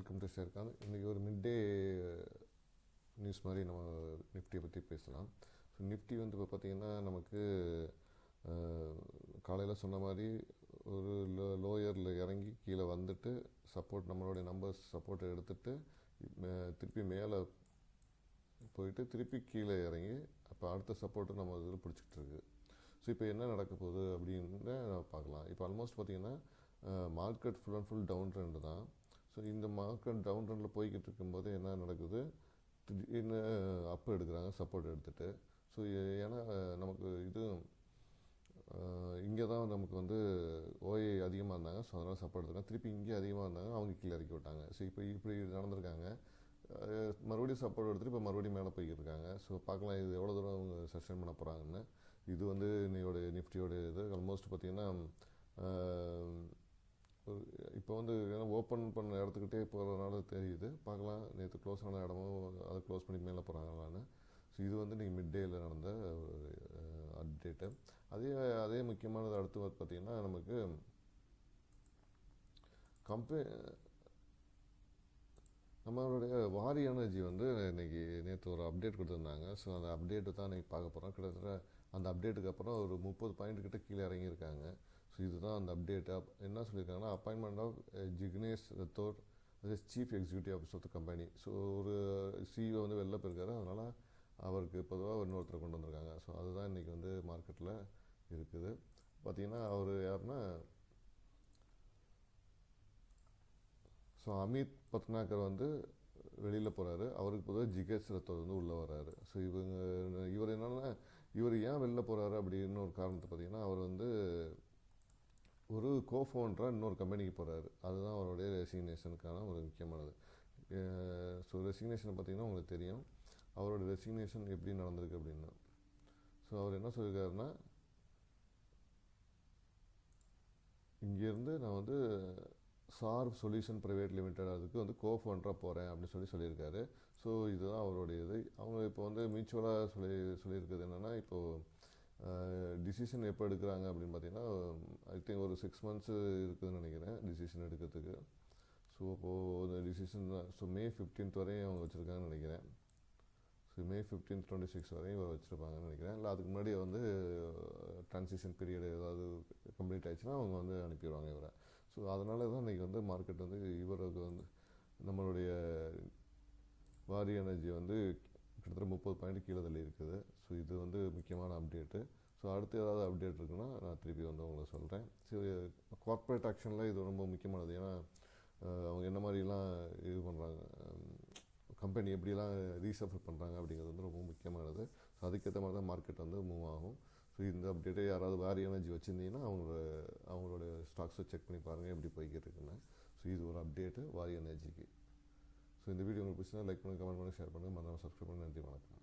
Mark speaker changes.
Speaker 1: Welcome to Sher Khan. இன்றைக்கி ஒரு mid டே news மாதிரி நம்ம நிஃப்டியை பற்றி பேசலாம். ஸோ நிஃப்டி வந்து இப்போ பார்த்திங்கன்னா நமக்கு காலையில் சொன்ன மாதிரி ஒரு லோயரில் இறங்கி கீழே வந்துட்டு சப்போர்ட் நம்மளுடைய நம்பர்ஸ் சப்போர்ட்டை எடுத்துகிட்டு திருப்பி மேலே போயிட்டு திருப்பி கீழே இறங்கி அப்போ அடுத்த சப்போர்ட்டை நம்ம இதில் பிடிச்சிக்கிட்டு இருக்கு. ஸோ இப்போ என்ன நடக்க போகுது அப்படின்னு பார்க்கலாம். இப்போ ஆல்மோஸ்ட் பார்த்திங்கன்னா market full and full down trend தான். ஸோ இந்த மார்க்கெட் டவுன் ட்ரெண்டில் போய்கிட்டு இருக்கும்போது என்ன நடக்குது, திடீர்னு அப் எடுக்கிறாங்க சப்போர்ட் எடுத்துகிட்டு. ஸோ ஏன்னா நமக்கு இது இங்கே தான் நமக்கு வந்து ஓஏ அதிகமாக இருந்தாங்க, ஸோ அதனால் சப்போர்ட் எடுத்தாங்க. திருப்பி இங்கே அதிகமாக இருந்தாங்க, அவங்க கீழே இறக்கி விட்டாங்க. ஸோ இப்போ இப்படி நடந்திருக்காங்க. மறுபடியும் சப்போர்ட் எடுத்துகிட்டு இப்போ மறுபடியும் மேலே போய்கிட்டு இருக்காங்க. ஸோ பார்க்கலாம் இது எவ்வளோ தூரம் அவங்க சஸ்டெயின் பண்ண போகிறாங்கன்னு. இது வந்து இன்னையோட நிஃப்டியோட இது ஆல்மோஸ்ட் பார்த்திங்கன்னா இப்போ வந்து ஏன்னா ஓப்பன் பண்ண இடத்துக்கிட்டே போகிறதுனால தெரியுது. பார்க்கலாம் நேற்று க்ளோஸ் ஆன இடமும் அதை க்ளோஸ் பண்ணி மேலே போகிறாங்களான்னு. ஸோ இது வந்து இன்றைக்கி மிட் டேயில் நடந்த ஒரு அப்டேட்டு. அதே முக்கியமானது அடுத்து பார்த்திங்கன்னா நமக்கு நம்மளுடைய வாரி எனர்ஜி வந்து இன்றைக்கி நேற்று ஒரு அப்டேட் கொடுத்துருந்தாங்க. ஸோ அந்த அப்டேட்டு தான் இன்றைக்கி பார்க்க போகிறோம். கிட்டத்தட்ட அந்த அப்டேட்டுக்கு அப்புறம் ஒரு 30 பாயிண்ட் கிட்ட கீழே இறங்கியிருக்காங்க. ஸோ இதுதான் அந்த அப்டேட்டு. என்ன சொல்லியிருக்காங்கன்னா, appointment of Jignesh Rathore chief executive office of the company. So ஒரு சிஇஓ வந்து வெளில போயிருக்காரு, அதனால் அவருக்கு பொதுவாக இன்னொருத்தரை கொண்டு வந்திருக்காங்க. ஸோ அதுதான் இன்றைக்கி வந்து மார்க்கெட்டில் இருக்குது. பார்த்திங்கன்னா அவர் யாருன்னா ஸோ அமித் பட்னாகர் வந்து வெளியில் போகிறாரு, அவருக்கு பொதுவாக ஜிகேஷ் ரத்தோர் வந்து உள்ளே வர்றாரு. ஸோ இவர் என்னென்னா இவர் ஏன் வெளில போகிறாரு அப்படின்னு ஒரு காரணத்தை பார்த்திங்கன்னா, அவர் வந்து ஒரு கோஃபவுண்டராக இன்னொரு கம்பெனிக்கு போகிறாரு. அதுதான் அவருடைய ரெசிக்னேஷனுக்கான ஒரு முக்கியமானது. ஸோ ரெசிக்னேஷனை பார்த்திங்கன்னா உங்களுக்கு தெரியும் அவரோட ரெசிக்னேஷன் எப்படி நடந்திருக்கு அப்படின்னா. ஸோ அவர் என்ன சொல்லியிருக்காருன்னா, இங்கேருந்து நான் வந்து சார்வ் சொல்யூஷன் ப்ரைவேட் லிமிடெட் அதுக்கு வந்து கோஃபவுண்டராக போகிறேன் அப்படின்னு சொல்லியிருக்காரு. ஸோ இதுதான் அவருடைய இது. அவங்க இப்போ வந்து மியூச்சுவலாக சொல்லியிருக்கிறது என்னென்னா, இப்போது டிசிஷன் எப்போ எடுக்கிறாங்க அப்படின்னு பார்த்தீங்கன்னா, ஐ திங்க் ஒரு 6 months இருக்குதுன்னு நினைக்கிறேன் டிசிஷன் எடுக்கிறதுக்கு. ஸோ இப்போது அந்த டிசிஷன் ஸோ May 15th வரையும் அவங்க வச்சுருக்காங்கன்னு நினைக்கிறேன். ஸோ May 15th 26 வரையும் இவர் வச்சுருப்பாங்கன்னு நினைக்கிறேன். இல்லை அதுக்கு முன்னாடி வந்து ட்ரான்சிஷன் பீரியட் ஏதாவது கம்ப்ளீட் ஆகிடுச்சுன்னா அவங்க வந்து அனுப்பிடுவாங்க இவரை. ஸோ அதனால தான் இன்றைக்கி வந்து மார்க்கெட் வந்து இவருக்கு வந்து நம்மளுடைய வாரி எனர்ஜி வந்து கிட்டத்தட்ட 30 பாயிண்ட் கீழே தள்ளி இருக்குது. ஸோ இது வந்து முக்கியமான அப்டேட்டு. ஸோ அடுத்து ஏதாவது அப்டேட் இருக்குன்னா நான் திருப்பி வந்து உங்களுக்கு சொல்கிறேன். ஸோ கார்ப்பரேட் ஆக்ஷனில் இது ரொம்ப முக்கியமானது. ஏன்னா அவங்க என்ன மாதிரிலாம் இது பண்ணுறாங்க, கம்பெனி எப்படிலாம் ரீசஃபர் பண்ணுறாங்க அப்படிங்கிறது வந்து ரொம்ப முக்கியமானது. ஸோ அதுக்கேற்ற மாதிரி தான் மார்க்கெட் வந்து மூவ் ஆகும். ஸோ இந்த அப்டேட்டை யாராவது வாரி எனர்ஜி வச்சுருந்தீங்கன்னா அவங்களோட ஸ்டாக்ஸை செக் பண்ணி பாருங்கள் எப்படி போய்கிட்டு இருக்குன்னு. ஸோ இது ஒரு அப்டேட்டு வாரி எனர்ஜிக்கு. ஸோ இந்த வீடியோ உங்களுக்கு பிடிச்சினா லைக் பண்ணுங்கள், கமெண்ட் பண்ணுங்கள், ஷேர் பண்ணுங்கள், மறக்காம சப்ஸ்கிரைப் பண்ணி. நன்றி, வணக்கம்.